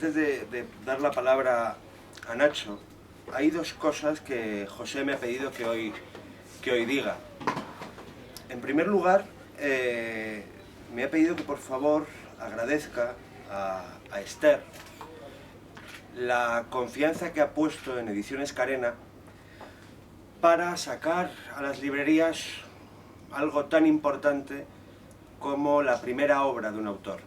antes de dar la palabra a Nacho, hay dos cosas que José me ha pedido que hoy diga. En primer lugar, me ha pedido que por favor agradezca a Esther la confianza que ha puesto en Ediciones Carena para sacar a las librerías algo tan importante como la primera obra de un autor.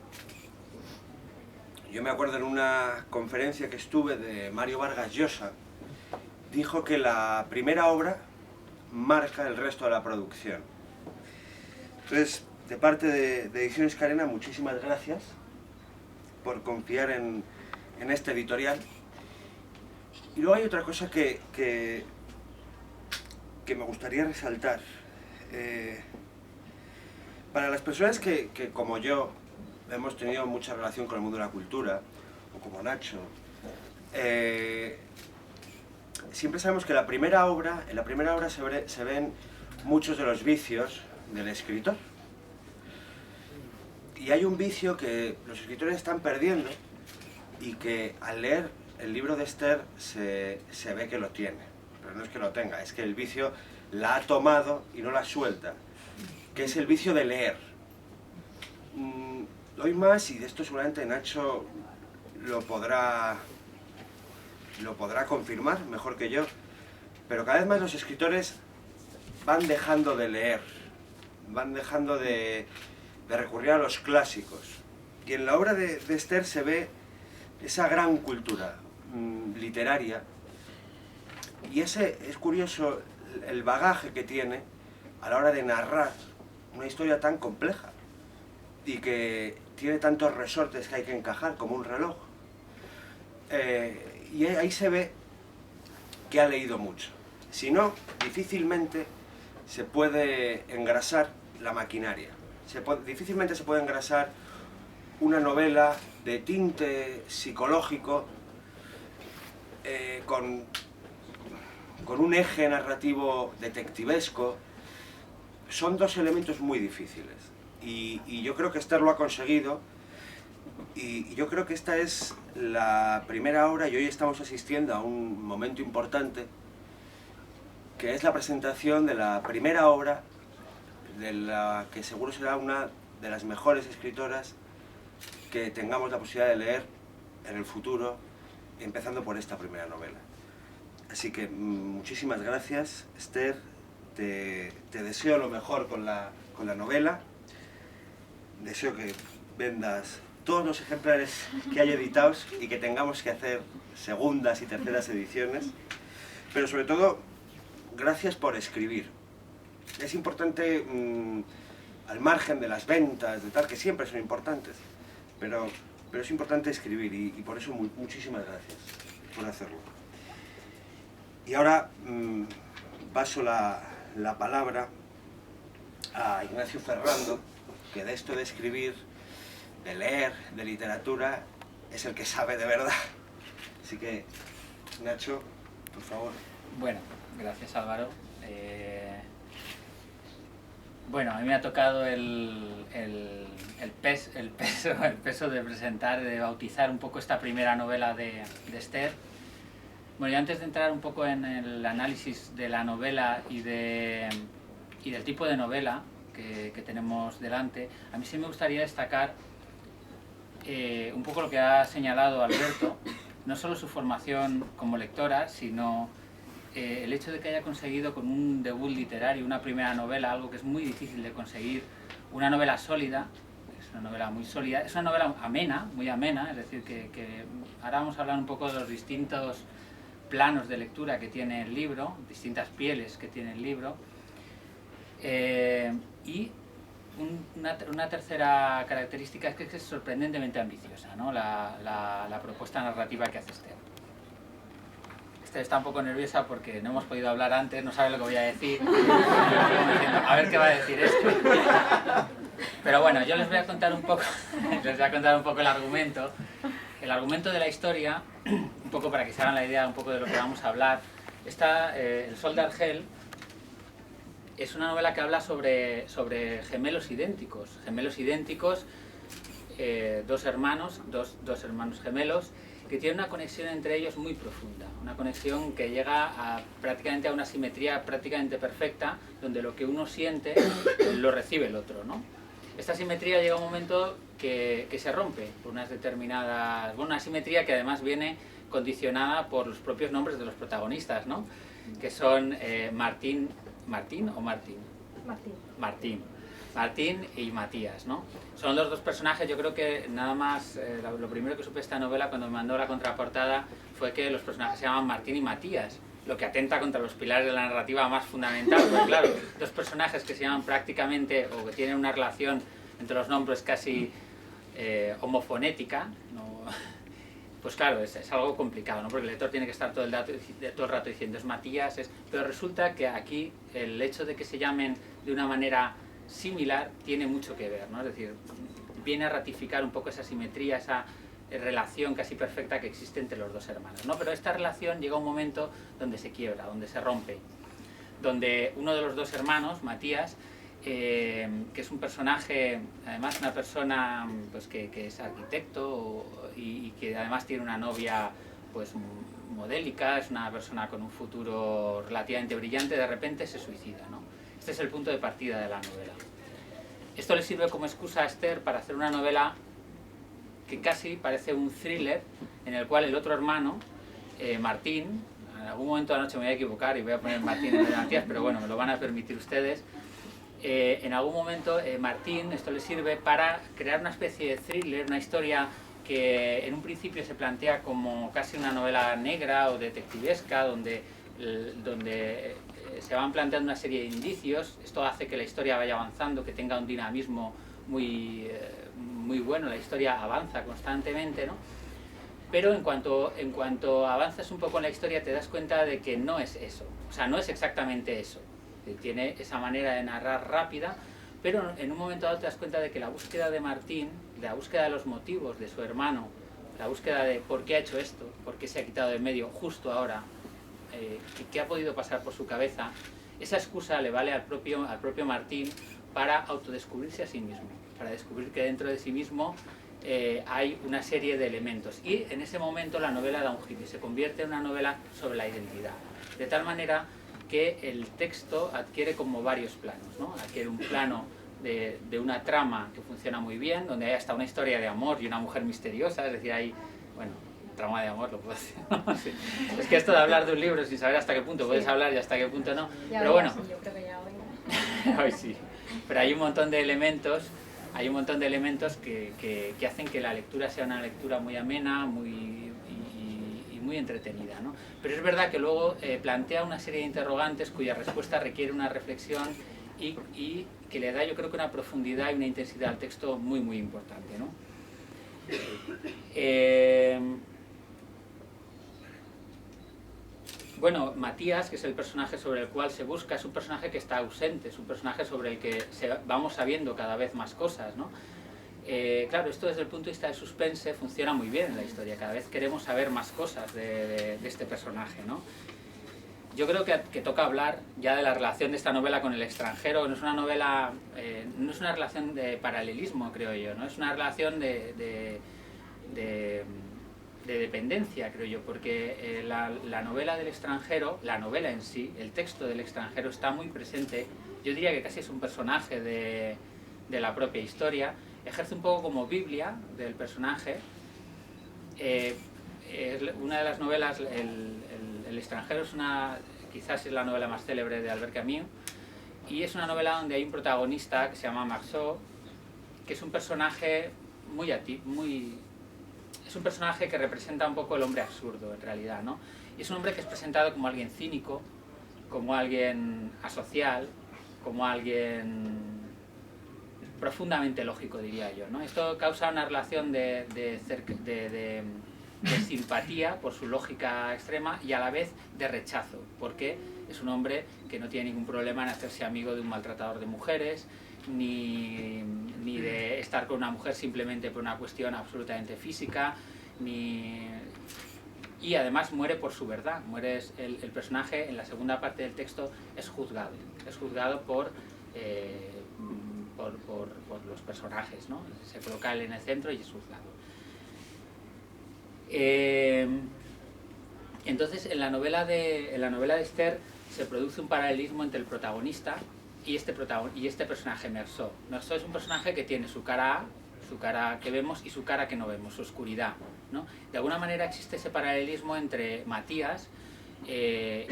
Yo me acuerdo en una conferencia que estuve de Mario Vargas Llosa, dijo que la primera obra marca el resto de la producción. Entonces, de parte de Ediciones Carena, muchísimas gracias por confiar en este editorial. Y luego hay otra cosa que me gustaría resaltar. Para las personas que, como yo, hemos tenido mucha relación con el mundo de la cultura, o como Nacho, siempre sabemos que en la primera obra se ven muchos de los vicios del escritor. Y hay un vicio que los escritores están perdiendo y que al leer el libro de Esther se ve que lo tiene. Pero no es que lo tenga, es que el vicio la ha tomado y no la suelta, que es el vicio de leer. Hoy más, y de esto seguramente Nacho lo podrá confirmar mejor que yo, pero cada vez más los escritores van dejando de leer, van dejando de recurrir a los clásicos. Y en la obra de Esther se ve esa gran cultura literaria, y ese es curioso el bagaje que tiene a la hora de narrar una historia tan compleja y que tiene tantos resortes que hay que encajar como un reloj. Y ahí se ve que ha leído mucho. Si no, difícilmente se puede engrasar la maquinaria. Difícilmente se puede engrasar una novela de tinte psicológico con un eje narrativo detectivesco. Son dos elementos muy difíciles. Y yo creo que Esther lo ha conseguido. Y yo creo que esta es la primera obra, y hoy estamos asistiendo a un momento importante, que es la presentación de la primera obra de la que seguro será una de las mejores escritoras que tengamos la posibilidad de leer en el futuro, empezando por esta primera novela. Así que muchísimas gracias, Esther, te deseo lo mejor con la novela, deseo que vendas todos los ejemplares que hay editados y que tengamos que hacer segundas y terceras ediciones, pero sobre todo, gracias por escribir. Es importante, al margen de las ventas, de tal, que siempre son importantes, pero es importante escribir, y por eso muchísimas gracias por hacerlo. Y ahora paso la palabra a Ignacio Ferrando, que de esto de escribir, de leer, de literatura, es el que sabe de verdad. Así que, Nacho, por favor. Bueno, gracias Álvaro. Bueno, a mí me ha tocado el peso de presentar, de bautizar un poco esta primera novela de Esther. Bueno, y antes de entrar un poco en el análisis de la novela y del tipo de novela que tenemos delante, a mí sí me gustaría destacar un poco lo que ha señalado Alberto, no solo su formación como lectora, sino el hecho de que haya conseguido con un debut literario, una primera novela, algo que es muy difícil de conseguir, una novela sólida, es una novela muy sólida, es una novela amena, muy amena, es decir, que ahora vamos a hablar un poco de los distintos planos de lectura que tiene el libro, distintas pieles que tiene el libro, y una tercera característica es que es sorprendentemente ambiciosa, ¿no? La propuesta narrativa que hace Esther. Esther está un poco nerviosa porque no hemos podido hablar antes, no sabe lo que voy a decir. A ver qué va a decir esto. Pero bueno, yo les voy a contar un poco el argumento. El argumento de la historia, un poco para que se hagan la idea un poco de lo que vamos a hablar. El Sol de Argel es una novela que habla sobre gemelos idénticos. Gemelos idénticos dos hermanos gemelos, que tienen una conexión entre ellos muy profunda, una conexión que llega prácticamente a una simetría prácticamente perfecta, donde lo que uno siente lo recibe el otro, ¿no? Esta simetría llega a un momento que se rompe por unas determinadas... Bueno, una simetría que además viene condicionada por los propios nombres de los protagonistas, ¿no? Que son Martín y Matías, ¿no? Son los dos personajes. Yo creo que nada más, lo primero que supe de esta novela cuando me mandó la contraportada fue que los personajes se llaman Martín y Matías, lo que atenta contra los pilares de la narrativa más fundamental, porque claro, dos personajes que se llaman prácticamente, o que tienen una relación entre los nombres casi homofonética, ¿no? Pues claro, es algo complicado, ¿no? Porque el lector tiene que estar todo el rato diciendo es Matías, pero resulta que aquí el hecho de que se llamen de una manera similar tiene mucho que ver, ¿no? Es decir, viene a ratificar un poco esa simetría, esa relación casi perfecta que existe entre los dos hermanos, ¿no? Pero esta relación llega a un momento donde se quiebra, donde se rompe, donde uno de los dos hermanos, Matías, que es un personaje, además una persona pues, que es arquitecto y que además tiene una novia pues modélica, es una persona con un futuro relativamente brillante, de repente se suicida, ¿no? Este es el punto de partida de la novela. Esto le sirve como excusa a Esther para hacer una novela que casi parece un thriller, en el cual el otro hermano, Martín, en algún momento de la noche me voy a equivocar y voy a poner Martín en vez de Matías, pero bueno, me lo van a permitir ustedes. En algún momento Martín, esto le sirve para crear una especie de thriller, una historia que en un principio se plantea como casi una novela negra o detectivesca, donde se van planteando una serie de indicios. Esto hace que la historia vaya avanzando, que tenga un dinamismo muy bueno, la historia avanza constantemente, ¿no? Pero en cuanto avanzas un poco en la historia te das cuenta de que no es eso, o sea, no es exactamente eso. Tiene esa manera de narrar rápida, pero en un momento dado te das cuenta de que la búsqueda de Martín, la búsqueda de los motivos de su hermano, la búsqueda de por qué ha hecho esto, por qué se ha quitado de medio justo ahora, qué ha podido pasar por su cabeza, esa excusa le vale al propio Martín para autodescubrirse a sí mismo, para descubrir que dentro de sí mismo hay una serie de elementos. Y en ese momento la novela da un giro y se convierte en una novela sobre la identidad. De tal manera que el texto adquiere como varios planos, ¿no? Adquiere un plano de una trama que funciona muy bien, donde hay hasta una historia de amor y una mujer misteriosa, es decir, hay, bueno, trama de amor lo puedo decir, ¿no? Sí. Es que esto de hablar de un libro sin saber hasta qué punto puedes hablar y hasta qué punto no, ya pero bueno, sí, yo creo que ya hoy. hoy sí, pero hay un montón de elementos, que hacen que la lectura sea una lectura muy amena, muy entretenida, ¿no? Pero es verdad que luego plantea una serie de interrogantes cuya respuesta requiere una reflexión y que le da, yo creo, que una profundidad y una intensidad al texto muy importante, ¿no? Bueno, Matías, que es el personaje sobre el cual se busca, es un personaje que está ausente, es un personaje sobre el que vamos sabiendo cada vez más cosas, ¿no? Claro, esto desde el punto de vista de suspense funciona muy bien en la historia, cada vez queremos saber más cosas de este personaje, ¿no? Yo creo que toca hablar ya de la relación de esta novela con el extranjero. No es una novela, no es una relación de paralelismo, creo yo, ¿no? Es una relación de dependencia, creo yo, porque la novela del extranjero, la novela en sí, el texto del extranjero está muy presente. Yo diría que casi es un personaje de la propia historia. Ejerce un poco como Biblia del personaje. Una de las novelas, el extranjero, quizás es la novela más célebre de Albert Camus, y es una novela donde hay un protagonista que se llama Marceau, que es un personaje es un personaje que representa un poco el hombre absurdo en realidad, ¿no? Y es un hombre que es presentado como alguien cínico, como alguien asocial, como alguien profundamente lógico, diría yo, ¿no? Esto causa una relación de simpatía por su lógica extrema y a la vez de rechazo, porque es un hombre que no tiene ningún problema en hacerse amigo de un maltratador de mujeres, ni de estar con una mujer simplemente por una cuestión absolutamente física, y además muere por su verdad. El personaje en la segunda parte del texto es juzgado por por los personajes, ¿no? Se coloca él en el centro y es juzgado. Entonces, en la novela de Esther se produce un paralelismo entre el protagonista y este personaje, Meursault. Meursault es un personaje que tiene su cara A, su cara que vemos, y su cara que no vemos, su oscuridad, ¿no? De alguna manera existe ese paralelismo entre Matías y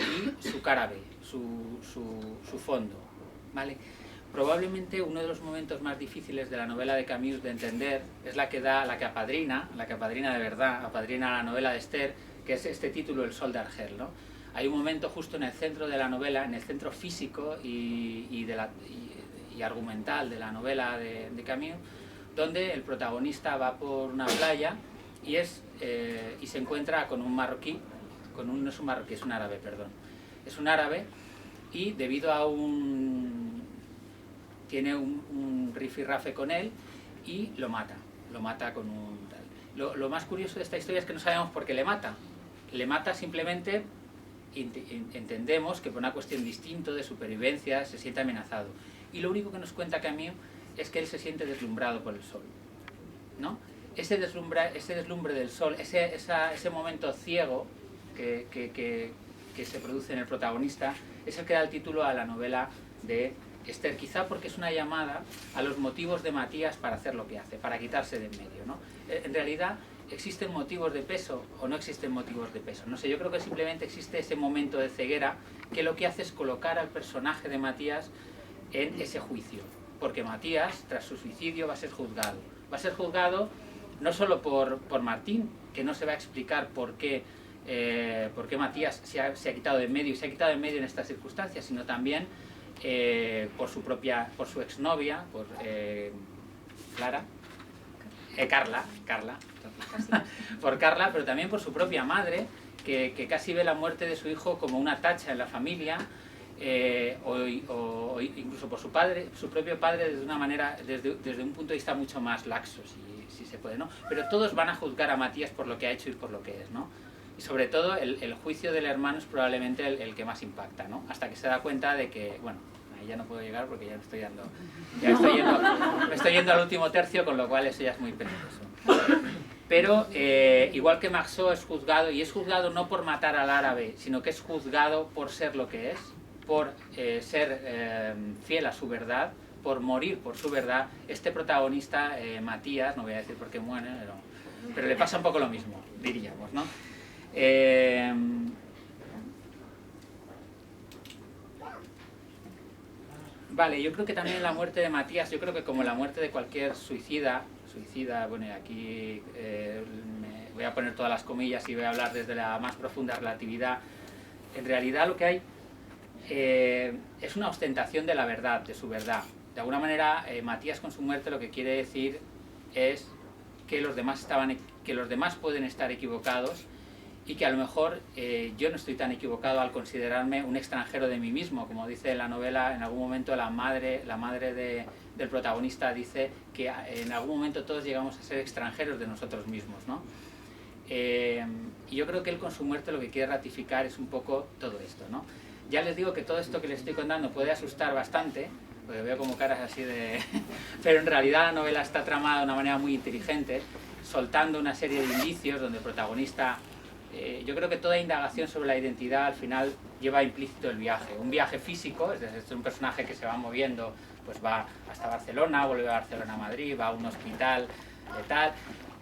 su cara B, su fondo, ¿vale? Probablemente uno de los momentos más difíciles de la novela de Camus de entender es la que apadrina de verdad, apadrina la novela de Esther, que es este título, El sol de Argel, ¿no? Hay un momento justo en el centro de la novela, en el centro físico y argumental de la novela de Camus, donde el protagonista va por una playa y se encuentra con un marroquí, no es un marroquí, es un árabe, perdón. Es un árabe y debido a tiene un rifirrafe con él y lo mata con un tal. Lo más curioso de esta historia es que no sabemos por qué le mata. Le mata simplemente, entendemos que por una cuestión distinta de supervivencia se siente amenazado. Y lo único que nos cuenta Camus es que él se siente deslumbrado por el sol, ¿no? Ese deslumbre del sol, ese momento ciego que se produce en el protagonista, es el que da el título a la novela de Esther, quizá porque es una llamada a los motivos de Matías para hacer lo que hace, para quitarse de en medio, ¿no? En realidad, ¿existen motivos de peso o no existen motivos de peso? No sé, yo creo que simplemente existe ese momento de ceguera que lo que hace es colocar al personaje de Matías en ese juicio. Porque Matías, tras su suicidio, va a ser juzgado. Va a ser juzgado no solo por Martín, que no se va a explicar por qué Matías se ha quitado de en medio, y se ha quitado de en medio en estas circunstancias, sino también por su exnovia, por Carla, por Carla, pero también por su propia madre, que casi ve la muerte de su hijo como una tacha en la familia, o incluso por su propio padre desde una manera, desde un punto de vista mucho más laxo, si se puede, ¿no? Pero todos van a juzgar a Matías por lo que ha hecho y por lo que es, ¿no? Y sobre todo el juicio del hermano es probablemente el que más impacta, ¿no? Hasta que se da cuenta de que, bueno, ahí ya no puedo llegar porque ya me estoy yendo al último tercio, con lo cual eso ya es muy peligroso. Pero igual que Meursault es juzgado, y es juzgado no por matar al árabe, sino que es juzgado por ser lo que es, por ser fiel a su verdad, por morir por su verdad. Este protagonista, Matías, no voy a decir por qué muere, pero le pasa un poco lo mismo, diríamos, ¿no? Vale, yo creo que también la muerte de Matías, yo creo que como la muerte de cualquier suicida, bueno, y aquí me voy a poner todas las comillas y voy a hablar desde la más profunda relatividad, en realidad lo que hay es una ostentación de la verdad, de su verdad. De alguna manera, Matías con su muerte lo que quiere decir es que los demás pueden estar equivocados y que a lo mejor yo no estoy tan equivocado al considerarme un extranjero de mí mismo. Como dice la novela, en algún momento la madre del protagonista dice que en algún momento todos llegamos a ser extranjeros de nosotros mismos, ¿no? Y yo creo que él con su muerte lo que quiere ratificar es un poco todo esto, ¿no? Ya les digo que todo esto que les estoy contando puede asustar bastante, porque veo como caras así de... pero en realidad la novela está tramada de una manera muy inteligente, soltando una serie de indicios donde el protagonista... yo creo que toda indagación sobre la identidad al final lleva implícito el viaje. Un viaje físico, es decir, es un personaje que se va moviendo, pues va hasta Barcelona, vuelve a Barcelona a Madrid, va a un hospital, tal...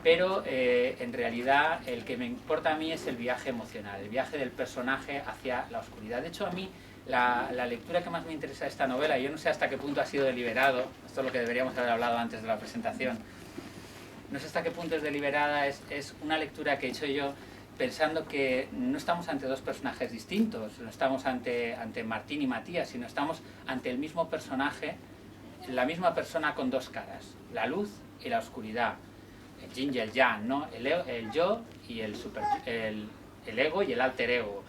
pero en realidad el que me importa a mí es el viaje emocional, el viaje del personaje hacia la oscuridad. De hecho, a mí la lectura que más me interesa de esta novela, y yo no sé hasta qué punto ha sido deliberado, esto es lo que deberíamos haber hablado antes de la presentación, no sé hasta qué punto es deliberada, es una lectura que he hecho yo pensando que no estamos ante dos personajes distintos, no estamos ante Martín y Matías, sino estamos ante el mismo personaje, la misma persona con dos caras, la luz y la oscuridad. El yin y el yang, ¿no? El yo y el ego y el alter ego,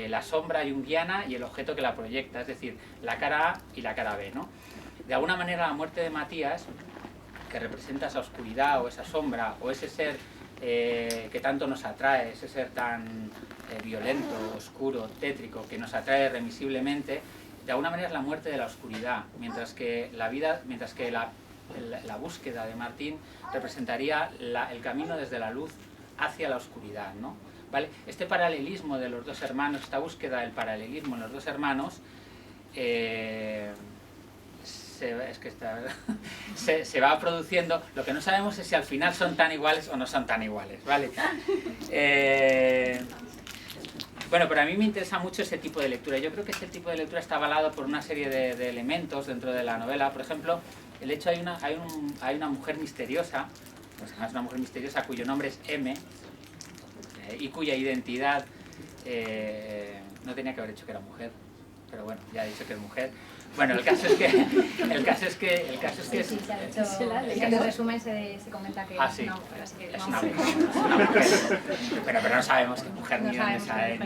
la sombra junguiana y el objeto que la proyecta, es decir, la cara A y la cara B, ¿no? De alguna manera la muerte de Matías, que representa esa oscuridad o esa sombra o ese ser que tanto nos atrae, ese ser tan violento, oscuro, tétrico, que nos atrae irremisiblemente, de alguna manera es la muerte de la oscuridad, mientras que la búsqueda de Martín representaría el camino desde la luz hacia la oscuridad, ¿no? ¿Vale? Este paralelismo de los dos hermanos, esta búsqueda del paralelismo en los dos hermanos, se va produciendo. Lo que no sabemos es si al final son tan iguales o no son tan iguales, ¿vale? Bueno, pero a mí me interesa mucho ese tipo de lectura. Yo creo que ese tipo de lectura está avalado por una serie de elementos dentro de la novela. Por ejemplo, el hecho hay una mujer misteriosa, pues además una mujer misteriosa cuyo nombre es M, y cuya identidad no tenía que haber hecho que era mujer, pero bueno, ya he dicho que es mujer. Bueno, el caso es que Sí, se ha hecho, en el resumen se comenta que es una mujer, así que es una mujer. Pero no sabemos qué mujer ni dónde sale.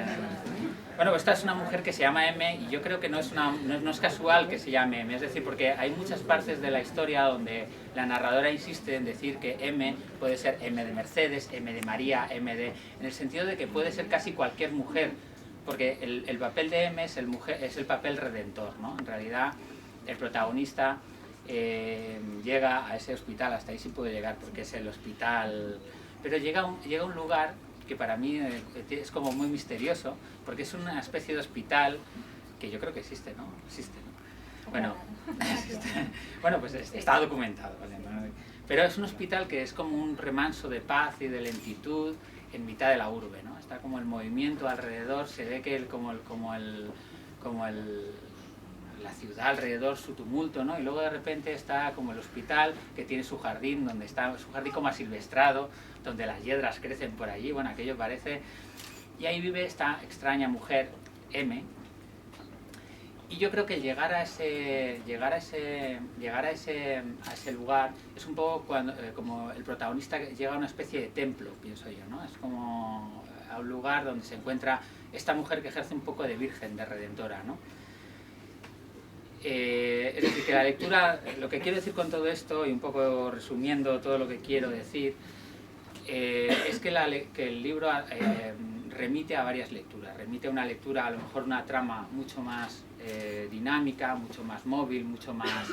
Bueno, pues esta es una mujer que se llama M, y yo creo que no es casual que se llame M, es decir, porque hay muchas partes de la historia donde la narradora insiste en decir que M puede ser M de Mercedes, M de María, en el sentido de que puede ser casi cualquier mujer, porque el papel de M es el papel redentor, ¿no? En realidad el protagonista llega a ese hospital, hasta ahí sí puede llegar porque es el hospital, pero llega a un lugar que para mí es como muy misterioso, porque es una especie de hospital que yo creo que existe, ¿no? Existe, ¿no? Bueno, bueno, pues está documentado, ¿vale? Pero es un hospital que es como un remanso de paz y de lentitud en mitad de la urbe, ¿no? Está como el movimiento alrededor, se ve que la ciudad alrededor, su tumulto, ¿no? Y luego de repente está como el hospital que tiene su jardín, donde está su jardín como asilvestrado, donde las hiedras crecen por allí, bueno, aquello parece... Y ahí vive esta extraña mujer, M, y yo creo que llegar a ese lugar es un poco como el protagonista llega a una especie de templo, pienso yo, ¿no? Es como a un lugar donde se encuentra esta mujer que ejerce un poco de virgen, de redentora, ¿no? Es decir, que la lectura, lo que quiero decir con todo esto, y un poco resumiendo todo lo que quiero decir, es que el libro remite a varias lecturas, remite a una lectura, a lo mejor una trama mucho más dinámica, mucho más móvil, mucho más...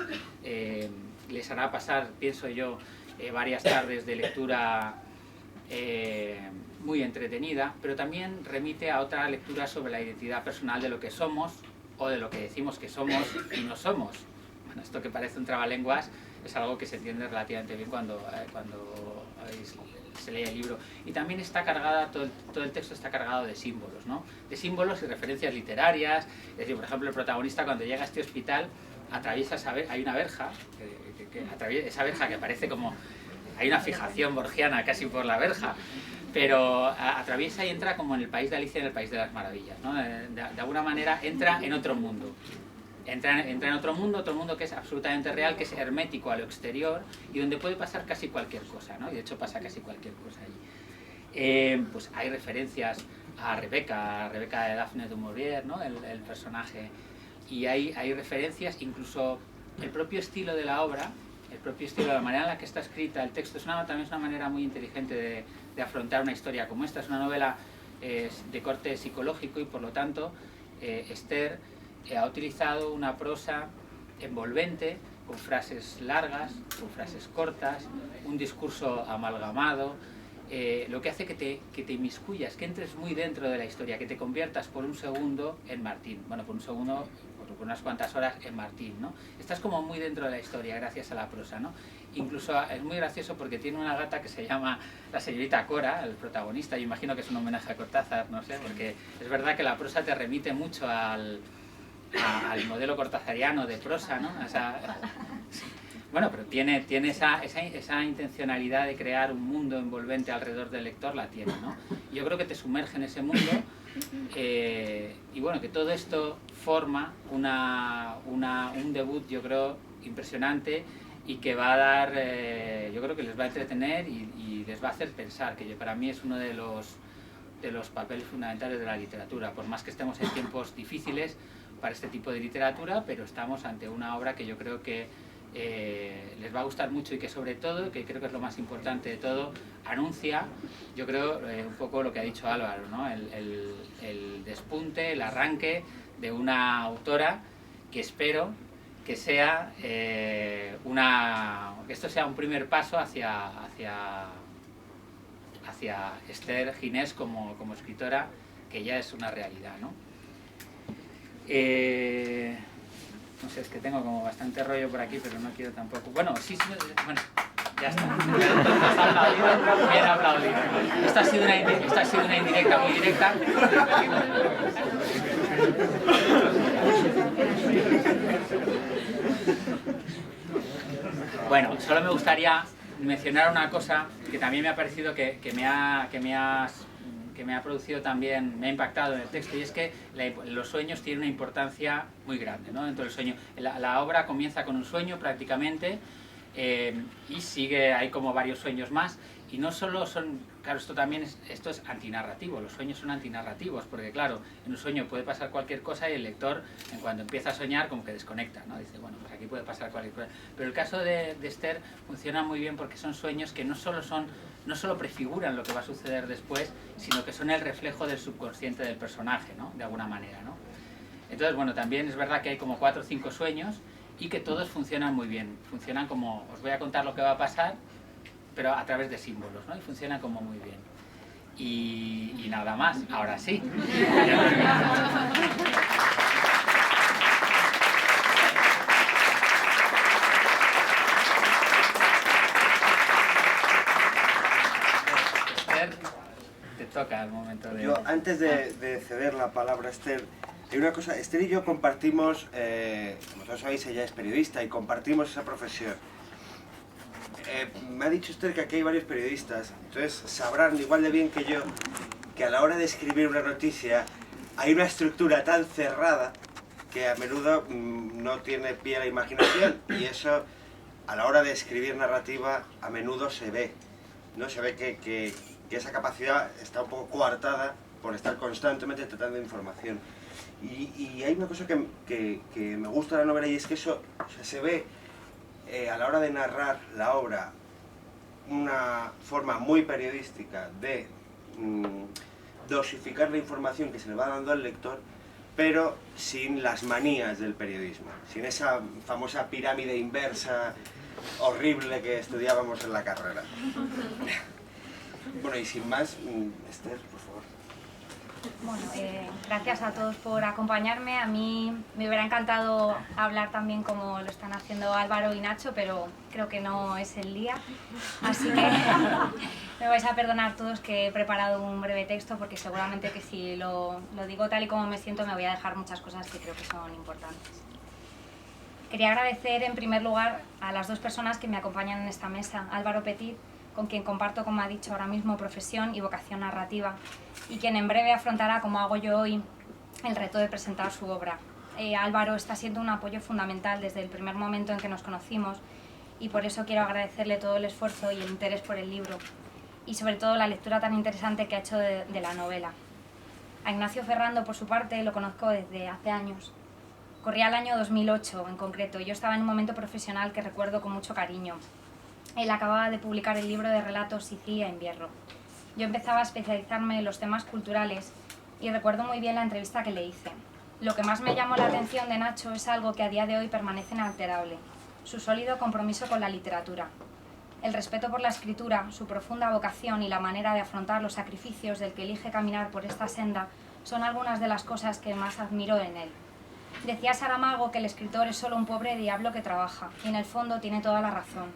les hará pasar, pienso yo, varias tardes de lectura muy entretenida, pero también remite a otra lectura sobre la identidad personal de lo que somos o de lo que decimos que somos y no somos. Bueno, esto que parece un trabalenguas es algo que se entiende relativamente bien cuando se lee el libro. Y también está cargada, todo el texto está cargado de símbolos, ¿no? De símbolos y referencias literarias. Es decir, por ejemplo, el protagonista cuando llega a este hospital atraviesa, hay una verja, esa verja que parece como... Hay una fijación borgiana casi por la verja, pero atraviesa y entra como en el país de Alicia, en el país de las maravillas, ¿no? De alguna manera entra en otro mundo. Entra en otro mundo que es absolutamente real, que es hermético a lo exterior y donde puede pasar casi cualquier cosa, ¿no? Y de hecho pasa casi cualquier cosa allí. Pues hay referencias a Rebeca de Daphne du Maurier, ¿no? El personaje. Y hay referencias, incluso el propio estilo de la obra, el propio estilo, la manera en la que está escrita el texto, también es una manera muy inteligente de afrontar una historia como esta. Es una novela de corte psicológico y por lo tanto Esther ha utilizado una prosa envolvente, con frases largas, con frases cortas, un discurso amalgamado, lo que hace que te inmiscuyas, que entres muy dentro de la historia, que te conviertas por un segundo en Martín. Bueno, por un segundo, por unas cuantas horas en Martín, ¿no? Estás como muy dentro de la historia gracias a la prosa, ¿no? Incluso es muy gracioso porque tiene una gata que se llama la señorita Cora, el protagonista. Yo imagino que es un homenaje a Cortázar, no sé, porque es verdad que la prosa te remite mucho al modelo cortázariano de prosa, ¿no? Bueno, pero tiene esa intencionalidad de crear un mundo envolvente alrededor del lector, la tiene, ¿no? Yo creo que te sumerge en ese mundo y bueno, que todo esto forma un debut, yo creo, impresionante y que va a dar, yo creo que les va a entretener y les va a hacer pensar, que para mí es uno de los papeles fundamentales de la literatura, por más que estemos en tiempos difíciles para este tipo de literatura, pero estamos ante una obra que yo creo que les va a gustar mucho y que sobre todo, que creo que es lo más importante de todo, anuncia, yo creo, un poco lo que ha dicho Álvaro, ¿no? El despunte, el arranque de una autora que espero que sea que esto sea un primer paso hacia Esther Ginés como escritora, que ya es una realidad, ¿no? No sé, es que tengo como bastante rollo por aquí, pero no quiero tampoco... Bueno, sí, bueno, ya está. Has aplaudido, bien aplaudido. Esta ha sido una indirecta muy directa. Bueno, solo me gustaría mencionar una cosa que también me ha parecido que me ha producido también, me ha impactado en el texto, y es que los sueños tienen una importancia muy grande, ¿no? Dentro del sueño. La obra comienza con un sueño prácticamente, y sigue, hay como varios sueños más, y no solo son, claro, esto es antinarrativo, los sueños son antinarrativos, porque claro, en un sueño puede pasar cualquier cosa y el lector, en cuanto empieza a soñar, como que desconecta, ¿no? Dice, bueno, pues aquí puede pasar cualquier cosa. Pero el caso de Esther funciona muy bien porque son sueños que no solo prefiguran lo que va a suceder después, sino que son el reflejo del subconsciente del personaje, ¿no? De alguna manera, ¿no? Entonces, bueno, también es verdad que hay como 4 o 5 sueños y que todos funcionan muy bien. Funcionan como, os voy a contar lo que va a pasar, pero a través de símbolos, ¿no? Y funcionan como muy bien. Y nada más, ahora sí. Esther, te toca el momento de... Yo, antes de ceder la palabra a Esther, hay una cosa, Esther y yo compartimos, como todos sabéis, ella es periodista y compartimos esa profesión. Me ha dicho Esther que aquí hay varios periodistas, entonces sabrán igual de bien que yo que a la hora de escribir una noticia hay una estructura tan cerrada que a menudo no tiene pie a la imaginación, y eso a la hora de escribir narrativa a menudo se ve, ¿no? Se ve que esa capacidad está un poco coartada por estar constantemente tratando información. Y hay una cosa que me gusta de la novela, y es que eso, o sea, se ve a la hora de narrar la obra una forma muy periodística de dosificar la información que se le va dando al lector, pero sin las manías del periodismo, sin esa famosa pirámide inversa horrible que estudiábamos en la carrera. Bueno, y sin más, Esther, por favor. Bueno, gracias a todos por acompañarme. A mí me hubiera encantado hablar también como lo están haciendo Álvaro y Nacho, pero creo que no es el día. Así que me vais a perdonar todos que he preparado un breve texto, porque seguramente que si lo digo tal y como me siento me voy a dejar muchas cosas que creo que son importantes. Quería agradecer en primer lugar a las 2 personas que me acompañan en esta mesa. Álvaro Petit, con quien comparto, como ha dicho ahora mismo, profesión y vocación narrativa, y quien en breve afrontará, como hago yo hoy, el reto de presentar su obra. Álvaro está siendo un apoyo fundamental desde el primer momento en que nos conocimos, y por eso quiero agradecerle todo el esfuerzo y el interés por el libro, y sobre todo la lectura tan interesante que ha hecho de la novela. A Ignacio Ferrando, por su parte, lo conozco desde hace años. Corría el año 2008 en concreto, y yo estaba en un momento profesional que recuerdo con mucho cariño. Él acababa de publicar el libro de relatos Sicilia Invierno. Yo empezaba a especializarme en los temas culturales y recuerdo muy bien la entrevista que le hice. Lo que más me llamó la atención de Nacho es algo que a día de hoy permanece inalterable: su sólido compromiso con la literatura. El respeto por la escritura, su profunda vocación y la manera de afrontar los sacrificios del que elige caminar por esta senda son algunas de las cosas que más admiro en él. Decía Saramago que el escritor es solo un pobre diablo que trabaja, y en el fondo tiene toda la razón.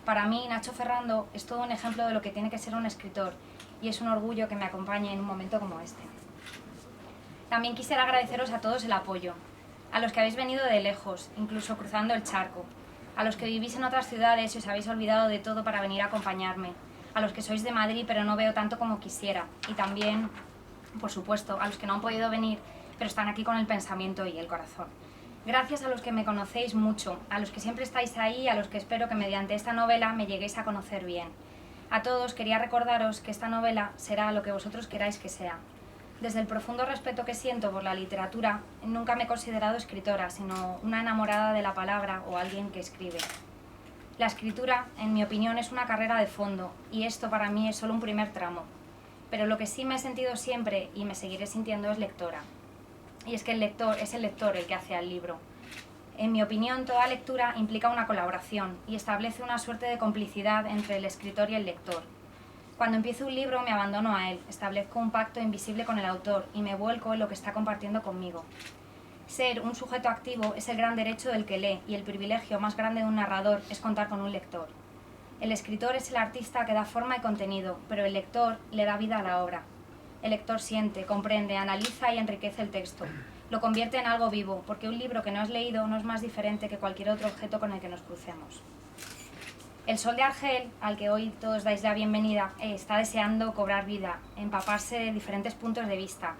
Para mí, Nacho Ferrando es todo un ejemplo de lo que tiene que ser un escritor, y es un orgullo que me acompañe en un momento como este. También quisiera agradeceros a todos el apoyo, a los que habéis venido de lejos, incluso cruzando el charco, a los que vivís en otras ciudades y os habéis olvidado de todo para venir a acompañarme, a los que sois de Madrid pero no veo tanto como quisiera, y también, por supuesto, a los que no han podido venir pero están aquí con el pensamiento y el corazón. Gracias a los que me conocéis mucho, a los que siempre estáis ahí, a los que espero que mediante esta novela me lleguéis a conocer bien. A todos quería recordaros que esta novela será lo que vosotros queráis que sea. Desde el profundo respeto que siento por la literatura, nunca me he considerado escritora, sino una enamorada de la palabra o alguien que escribe. La escritura, en mi opinión, es una carrera de fondo, y esto para mí es solo un primer tramo. Pero lo que sí me he sentido siempre, y me seguiré sintiendo, es lectora. Y es que el lector es el lector el que hace al libro. En mi opinión, toda lectura implica una colaboración y establece una suerte de complicidad entre el escritor y el lector. Cuando empiezo un libro me abandono a él, establezco un pacto invisible con el autor y me vuelco en lo que está compartiendo conmigo. Ser un sujeto activo es el gran derecho del que lee y el privilegio más grande de un narrador es contar con un lector. El escritor es el artista que da forma y contenido, pero el lector le da vida a la obra. El lector siente, comprende, analiza y enriquece el texto. Lo convierte en algo vivo, porque un libro que no has leído no es más diferente que cualquier otro objeto con el que nos crucemos. El Sol de Argel, al que hoy todos dais la bienvenida, está deseando cobrar vida, empaparse de diferentes puntos de vista.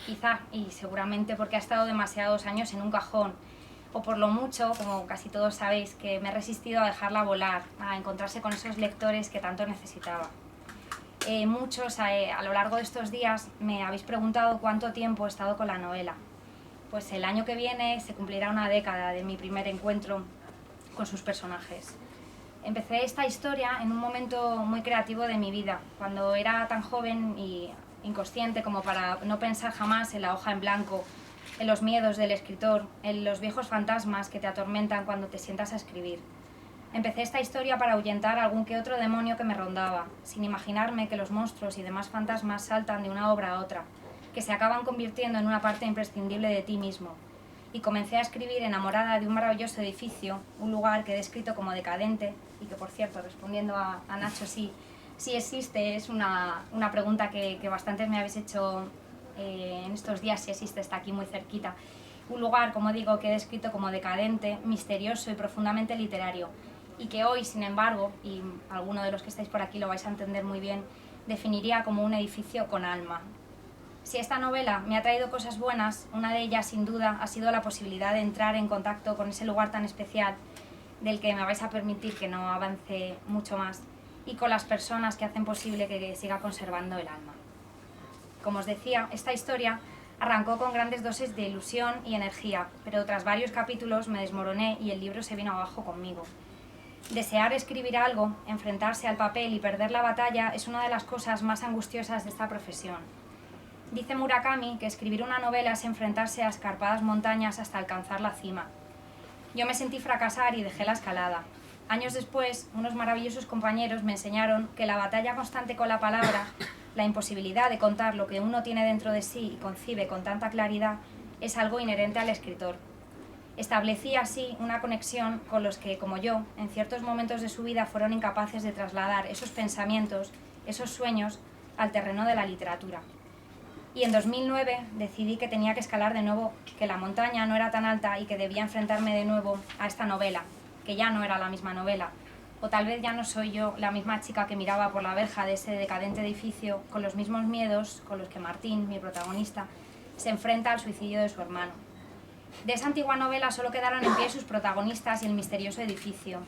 Quizá, y seguramente porque ha estado demasiados años en un cajón, o por lo mucho, como casi todos sabéis, que me he resistido a dejarla volar, a encontrarse con esos lectores que tanto necesitaba. Muchos a lo largo de estos días me habéis preguntado cuánto tiempo he estado con la novela. Pues el año que viene se cumplirá una década de mi primer encuentro con sus personajes. Empecé esta historia en un momento muy creativo de mi vida, cuando era tan joven y inconsciente como para no pensar jamás en la hoja en blanco, en los miedos del escritor, en los viejos fantasmas que te atormentan cuando te sientas a escribir. Empecé esta historia para ahuyentar algún que otro demonio que me rondaba, sin imaginarme que los monstruos y demás fantasmas saltan de una obra a otra, que se acaban convirtiendo en una parte imprescindible de ti mismo. Y comencé a escribir enamorada de un maravilloso edificio, un lugar que he descrito como decadente, y que, por cierto, respondiendo a Nacho, sí existe, es una pregunta que bastantes me habéis hecho en estos días, si existe, está aquí muy cerquita. Un lugar, como digo, que he descrito como decadente, misterioso y profundamente literario, y que hoy, sin embargo, y alguno de los que estáis por aquí lo vais a entender muy bien, definiría como un edificio con alma. Si esta novela me ha traído cosas buenas, una de ellas, sin duda, ha sido la posibilidad de entrar en contacto con ese lugar tan especial, del que me vais a permitir que no avance mucho más, y con las personas que hacen posible que siga conservando el alma. Como os decía, esta historia arrancó con grandes dosis de ilusión y energía, pero tras varios capítulos me desmoroné y el libro se vino abajo conmigo. Desear escribir algo, enfrentarse al papel y perder la batalla es una de las cosas más angustiosas de esta profesión. Dice Murakami que escribir una novela es enfrentarse a escarpadas montañas hasta alcanzar la cima. Yo me sentí fracasar y dejé la escalada. Años después, unos maravillosos compañeros me enseñaron que la batalla constante con la palabra, la imposibilidad de contar lo que uno tiene dentro de sí y concibe con tanta claridad, es algo inherente al escritor. Establecí así una conexión con los que, como yo, en ciertos momentos de su vida fueron incapaces de trasladar esos pensamientos, esos sueños, al terreno de la literatura. Y en 2009 decidí que tenía que escalar de nuevo, que la montaña no era tan alta y que debía enfrentarme de nuevo a esta novela, que ya no era la misma novela. O tal vez ya no soy yo la misma chica que miraba por la verja de ese decadente edificio con los mismos miedos con los que Martín, mi protagonista, se enfrenta al suicidio de su hermano. De esa antigua novela solo quedaron en pie sus protagonistas y el misterioso edificio.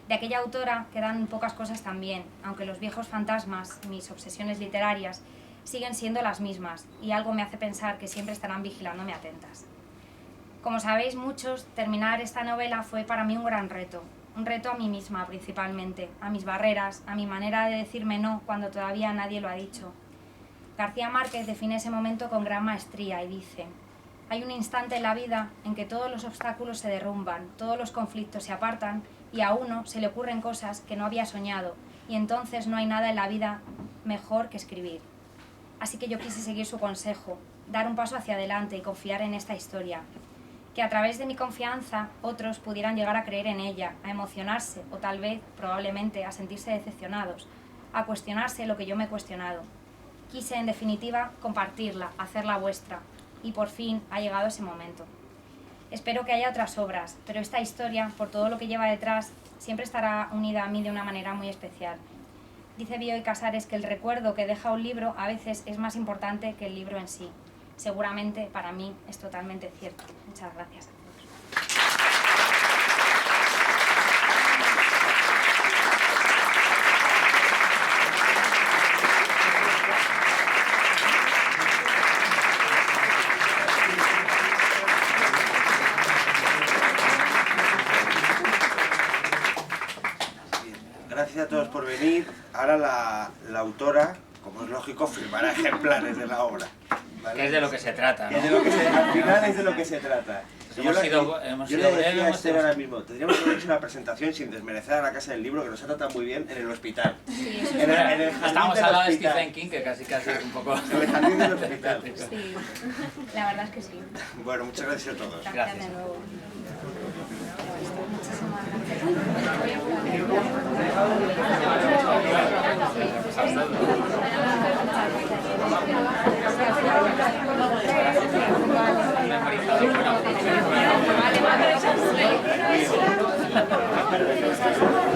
De aquella autora quedan pocas cosas también, aunque los viejos fantasmas, mis obsesiones literarias, siguen siendo las mismas, y algo me hace pensar que siempre estarán vigilándome atentas. Como sabéis muchos, terminar esta novela fue para mí un gran reto. Un reto a mí misma principalmente, a mis barreras, a mi manera de decirme no cuando todavía nadie lo ha dicho. García Márquez define ese momento con gran maestría y dice: hay un instante en la vida en que todos los obstáculos se derrumban, todos los conflictos se apartan y a uno se le ocurren cosas que no había soñado, y entonces no hay nada en la vida mejor que escribir. Así que yo quise seguir su consejo, dar un paso hacia adelante y confiar en esta historia. Que a través de mi confianza otros pudieran llegar a creer en ella, a emocionarse o tal vez, probablemente, a sentirse decepcionados, a cuestionarse lo que yo me he cuestionado. Quise, en definitiva, compartirla, hacerla vuestra, y por fin ha llegado ese momento. Espero que haya otras obras, pero esta historia, por todo lo que lleva detrás, siempre estará unida a mí de una manera muy especial. Dice Bioy Casares que el recuerdo que deja un libro a veces es más importante que el libro en sí. Seguramente para mí es totalmente cierto. Muchas gracias. Gracias a todos por venir. Ahora la autora, como es lógico, firmará ejemplares de la obra, ¿vale? Que es de lo que se trata, ¿no? Al final es de lo que se trata. Hemos sido yo breves, le decía a hemos Esther sido- ahora mismo, tendríamos que haber hecho una presentación sin desmerecer a la Casa del Libro, que nos ha tratado muy bien, en el hospital. Sí, eso En el jardín Estamos del al lado de hospital. Stephen King, que casi es un poco... En el jardín del hospital. sí, la verdad es que sí. Bueno, muchas gracias a todos. Gracias. De nuevo. Memorizado, bueno, Vale, vale.